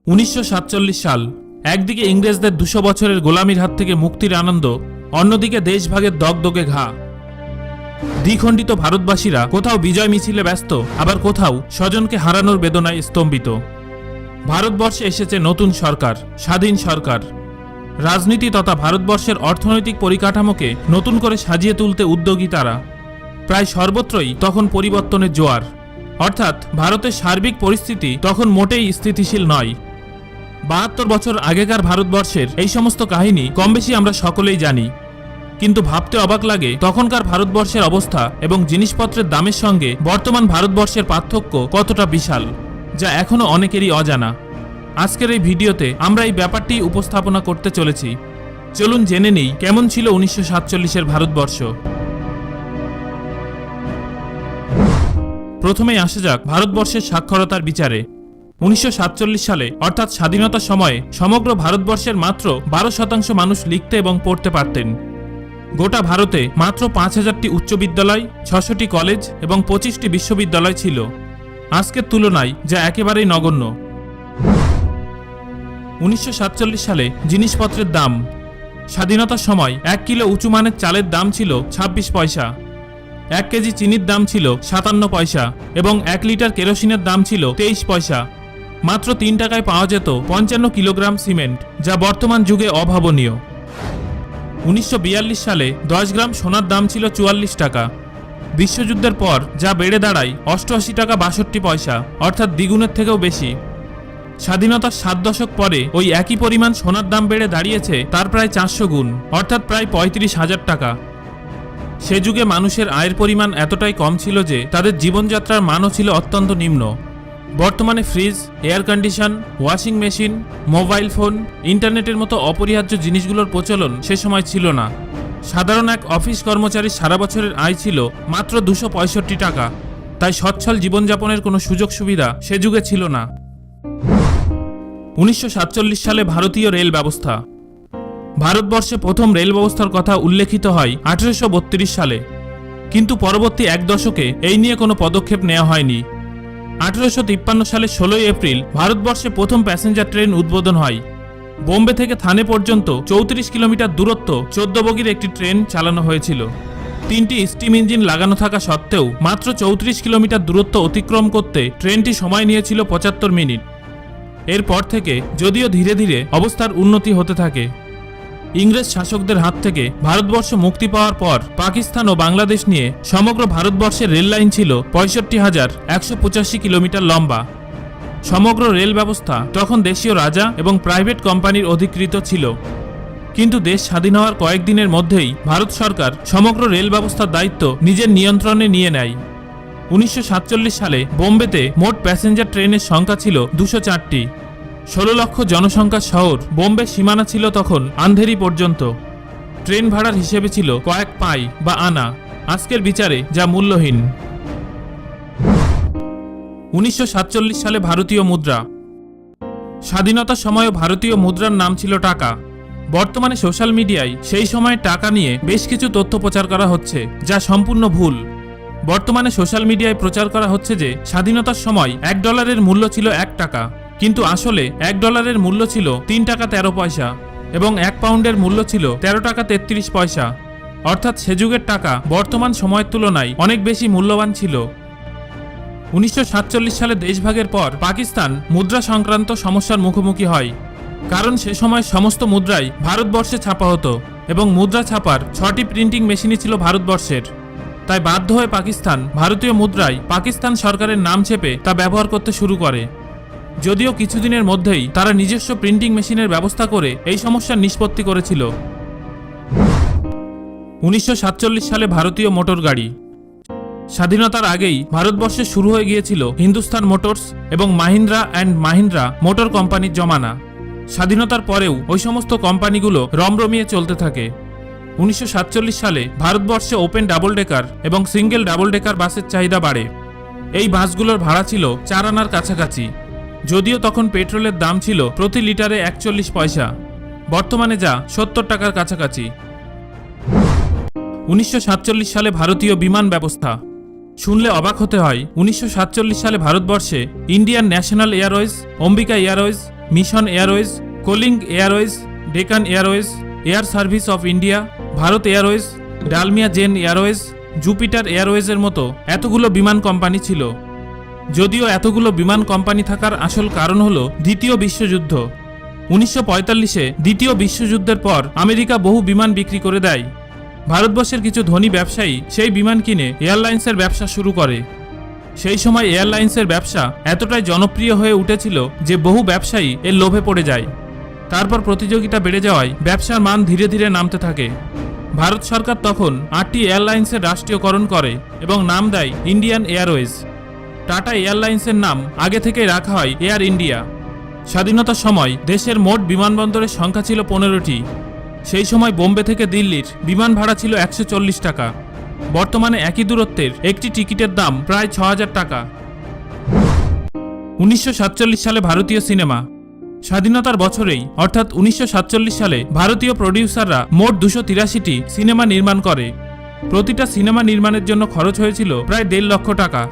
1947 সাল। একদিকে ইংরেজদের 200 বছরের গোলামির হাত থেকে মুক্তির আনন্দ, অন্যদিকে দেশভাগের দগদগে ঘা। দ্বিখণ্ডিত ভারতবাসীরা কোথাও বিজয় মিছিলে ব্যস্ত, আবার কোথাও স্বজনকে হারানোর বেদনায় স্তম্ভিত। ভারতবর্ষে এসেছে নতুন সরকার, স্বাধীন সরকার। রাজনীতি তথা ভারতবর্ষের অর্থনৈতিক পরিকাঠামোকে নতুন করে সাজিয়ে তুলতে উদ্যোগী তারা। প্রায় সর্বত্রই তখন পরিবর্তনের জোয়ার, অর্থাৎ ভারতের সার্বিক পরিস্থিতি তখন মোটেই স্থিতিশীল নয়। 72 বছর আগেকার ভারতবর্ষের এই সমস্ত কাহিনী কমবেশি আমরা সকলেই জানি, কিন্তু ভাবতে অবাক লাগে তখনকার ভারতবর্ষের অবস্থা এবং জিনিসপত্রের দামের সঙ্গে বর্তমান ভারতবর্ষের পার্থক্য কতটা বিশাল, যা এখনো অনেকেরই অজানা। আজকের এই ভিডিওতে আমরা এই ব্যাপারটি উপস্থাপনা করতে চলেছি। চলুন জেনে নেই কেমন ছিল 1947-এর ভারতবর্ষ। প্রথমেই আসা যাক ভারতবর্ষের সাক্ষরতার বিচারে। 1947 সালে অর্থাৎ স্বাধীনতার সময়ে সমগ্র ভারতবর্ষের মাত্র 12% মানুষ লিখতে এবং পড়তে পারতেন। গোটা ভারতে মাত্র 5000টি উচ্চ বিদ্যালয়, 600টি কলেজ এবং 25টি বিশ্ববিদ্যালয় ছিল। আজকের তুলনায় যা একেবারেই নগণ্য। 1947 সালে জিনিসপত্রের দাম। স্বাধীনতার সময় 1 কিলো উঁচু মানের চালের দাম ছিল 26 পয়সা, 1 কেজি চিনির দাম ছিল 57 পয়সা এবং 1 লিটার কেরোসিনের দাম ছিল 23 পয়সা। মাত্র 3 টাকায় পাওয়া যেত 55 কিলোগ্রাম সিমেন্ট, যা বর্তমান যুগে অভাবনীয়। 1942 সালে 10 গ্রাম সোনার দাম ছিল 44 টাকা। বিশ্বযুদ্ধের পর যা বেড়ে দাঁড়ায় 88 টাকা 62 পয়সা, অর্থাৎ দ্বিগুণের থেকেও বেশি। স্বাধীনতার 7 দশক পরে ওই একই পরিমাণ সোনার দাম বেড়ে দাঁড়িয়েছে তার প্রায় 400 গুণ, অর্থাৎ প্রায় 35,000 টাকা। সে যুগে মানুষের আয়ের পরিমাণ এতটাই কম ছিল যে তাদের জীবনযাত্রার মানও ছিল অত্যন্ত নিম্ন। বর্তমানে fridge, air condition, washing machine, mobile phone, ইন্টারনেটের মতো অপরিহার্য জিনিসগুলোর প্রচলন সে সময় ছিল না। সাধারণ এক অফিস কর্মচারীর সারা বছরের আয় ছিল মাত্র 265 টাকা, তাই সচ্ছল জীবনযাপনের কোনো সুযোগ সুবিধা সে যুগে ছিল না। 1947 সালে ভারতীয় রেল ব্যবস্থা। ভারতবর্ষে প্রথম রেল ব্যবস্থার কথা উল্লেখিত হয় 1832 সালে, কিন্তু পরবর্তী এক দশকে এই নিয়ে কোনো পদক্ষেপ নেওয়া হয়নি। 1853 সালে 16 এপ্রিল ভারতবর্ষে প্রথম প্যাসেঞ্জার ট্রেন উদ্বোধন হয়। বোম্বে থেকে থানে পর্যন্ত 34 কিলোমিটার দূরত্ব 14 বগির একটি ট্রেন চালানো হয়েছিল। 3টি স্টিম ইঞ্জিন লাগানো থাকা সত্ত্বেও মাত্র 34 কিলোমিটার দূরত্ব অতিক্রম করতে ট্রেনটি সময় নিয়েছিল 75 মিনিট। এরপর থেকে যদিও ধীরে ধীরে অবস্থার উন্নতি হতে থাকে। ইংরেজ শাসকদের হাত থেকে ভারতবর্ষ মুক্তি পাওয়ার পর পাকিস্তান ও বাংলাদেশ নিয়ে সমগ্র ভারতবর্ষের রেল লাইন ছিল 65,185 কিলোমিটার লম্বা। সমগ্র রেল ব্যবস্থা তখন দেশীয় রাজা এবং প্রাইভেট কোম্পানির অধিকৃত ছিল, কিন্তু দেশ স্বাধীন হওয়ার কয়েকদিনের মধ্যেই ভারত সরকার সমগ্র রেল ব্যবস্থার দায়িত্ব নিজের নিয়ন্ত্রণে নিয়ে নেয়। 1947 সালে বোম্বেতে মোট প্যাসেঞ্জার ট্রেনের সংখ্যা ছিল 204টি। 16 লক্ষ জনসংখ্যার শহর বোম্বে সীমানা ছিল তখন আন্ধেরি পর্যন্ত। ট্রেন ভাড়ার হিসেবে ছিল কয়েক পাই বা আনা, আজকের বিচারে যা মূল্যহীন। 1947 সালে ভারতীয় মুদ্রা। স্বাধীনতার সময়ও ভারতীয় মুদ্রার নাম ছিল টাকা। বর্তমানে সোশ্যাল মিডিয়ায় সেই সময় টাকা নিয়ে বেশ কিছু তথ্য প্রচার করা হচ্ছে, যা সম্পূর্ণ ভুল। বর্তমানে সোশ্যাল মিডিয়ায় প্রচার করা হচ্ছে যে স্বাধীনতার সময় $1 মূল্য ছিল 1 টাকা, কিন্তু আসলে $1 মূল্য ছিল 3 টাকা 13 পয়সা এবং 1 পাউন্ডের মূল্য ছিল 13 টাকা 33 পয়সা, অর্থাৎ সে যুগের টাকা বর্তমান সময়ের তুলনায় অনেক বেশি মূল্যবান ছিল। 1947 সালে দেশভাগের পর পাকিস্তান মুদ্রা সংক্রান্ত সমস্যার মুখোমুখি হয়, কারণ সে সময় সমস্ত মুদ্রাই ভারতবর্ষে ছাপা হতো এবং মুদ্রা ছাপার 6টি প্রিন্টিং মেশিনই ছিল ভারতবর্ষের। তাই বাধ্য হয়ে পাকিস্তান ভারতীয় মুদ্রায় পাকিস্তান সরকারের নাম চেপে তা ব্যবহার করতে শুরু করে। যদিও কিছুদিনের মধ্যেই তারা নিজস্ব প্রিন্টিং মেশিনের ব্যবস্থা করে এই সমস্যার নিষ্পত্তি করেছিল। 1947 সালে ভারতীয় মোটর গাড়ি। স্বাধীনতার আগেই ভারতবর্ষে শুরু হয়ে গিয়েছিল হিন্দুস্তান মোটরস এবং মাহিন্দ্রা অ্যান্ড মাহিন্দ্রা মোটর কোম্পানির জমানা। স্বাধীনতার পরেও ওই সমস্ত কোম্পানিগুলো রমরমিয়ে চলতে থাকে। 1947 সালে ভারতবর্ষে ওপেন ডাবল ডেকার এবং সিঙ্গেল ডাবল ডেকার বাসের চাহিদা বাড়ে। এই বাসগুলোর ভাড়া ছিল 4 আনার কাছাকাছি, যদিও তখন পেট্রোলের দাম ছিল প্রতি লিটারে 41 পয়সা, বর্তমানে যা 70 টাকার কাছাকাছি। 1947 সালে ভারতীয় বিমান ব্যবস্থা। শুনলে অবাক হতে হয়, 1947 সালে ভারতবর্ষে Indian national airways, Ambica airways, mission airways, Kalinga airways, Deccan airways, air service of India, Bharat airways, Dalmia Jain airways, Jupiter এয়ারওয়েজের মতো এতগুলো বিমান কোম্পানি ছিল। যদিও এতগুলো বিমান কোম্পানি থাকার আসল কারণ হলো দ্বিতীয় বিশ্বযুদ্ধ। 1945-এ দ্বিতীয় বিশ্বযুদ্ধের পর আমেরিকা বহু বিমান বিক্রি করে দেয়। ভারতবর্ষের কিছু ধনী ব্যবসায়ী সেই বিমান কিনে এয়ারলাইন্সের ব্যবসা শুরু করে। সেই সময় এয়ারলাইন্সের ব্যবসা এতটাই জনপ্রিয় হয়ে উঠেছিল যে বহু ব্যবসায়ী এর লোভে পড়ে যায়। তারপর প্রতিযোগিতা বেড়ে যাওয়ায় ব্যবসার মান ধীরে ধীরে নামতে থাকে। ভারত সরকার তখন 8টি এয়ারলাইন্সের রাষ্ট্রীয়করণ করে এবং নাম দেয় ইন্ডিয়ান এয়ারওয়েজ। টাটা এয়ারলাইন্সের নাম আগে থেকেই রাখা হয় এয়ার ইন্ডিয়া। স্বাধীনতার সময় দেশের মোট বিমানবন্দরের সংখ্যা ছিল 15টি। সেই সময় বোম্বে থেকে দিল্লির বিমান ভাড়া ছিল 140 টাকা। বর্তমানে একই দূরত্বের একটি টিকিটের দাম প্রায় 6000 টাকা। 1947 সালে ভারতীয় সিনেমা। স্বাধীনতার বছরেই অর্থাৎ 1947 সালে ভারতীয় প্রডিউসাররা মোট 283টি সিনেমা নির্মাণ করে। প্রতিটা সিনেমা নির্মাণের জন্য খরচ হয়েছিল প্রায় 1.5 লক্ষ টাকা।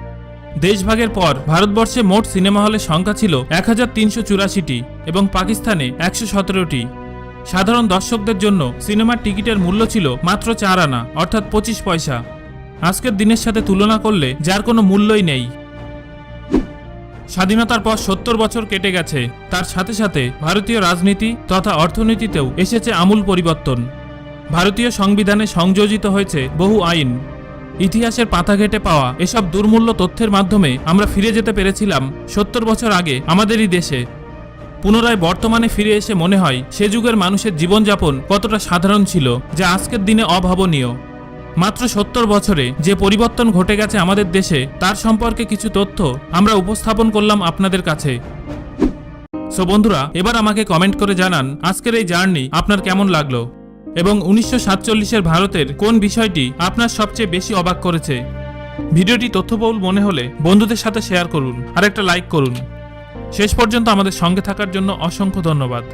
দেশভাগের পর ভারতবর্ষে মোট সিনেমা হলের সংখ্যা ছিল 1384টি এবং পাকিস্তানে 117টি। সাধারণ দর্শকদের জন্য সিনেমার টিকিটের মূল্য ছিল মাত্র 4 আনা অর্থাৎ 25 পয়সা। আজকের দিনের সাথে তুলনা করলে যার কোনো মূল্যই নেই। স্বাধীনতার পর 70 বছর কেটে গেছে। তার সাথে সাথে ভারতীয় রাজনীতি তথা অর্থনীতিতেও এসেছে আমূল পরিবর্তন। ভারতীয় সংবিধানে সংযোজিত হয়েছে বহু আইন। ইতিহাসের পাতা ঘেঁটে পাওয়া এসব দুর্মূল্য তথ্যের মাধ্যমে আমরা ফিরে যেতে পেরেছিলাম 70 বছর আগে আমাদেরই দেশে। পুনরায় বর্তমানে ফিরে এসে মনে হয় সে যুগের মানুষের জীবনযাপন কতটা সাধারণ ছিল যা আজকের দিনে অভাবনীয়। মাত্র 70 বছরে যে পরিবর্তন ঘটে গেছে আমাদের দেশে তার সম্পর্কে কিছু তথ্য আমরা উপস্থাপন করলাম আপনাদের কাছে। সো বন্ধুরা, এবার আমাকে কমেন্ট করে জানান আজকের এই জার্নি আপনার কেমন লাগলো এবং 1947-এর ভারতের কোন বিষয়টি আপনার সবচেয়ে বেশি অবাক করেছে। ভিডিওটি তথ্যবহুল মনে হলে বন্ধুদের সাথে শেয়ার করুন আর একটা লাইক করুন। শেষ পর্যন্ত আমাদের সঙ্গে থাকার জন্য অসংখ্য ধন্যবাদ।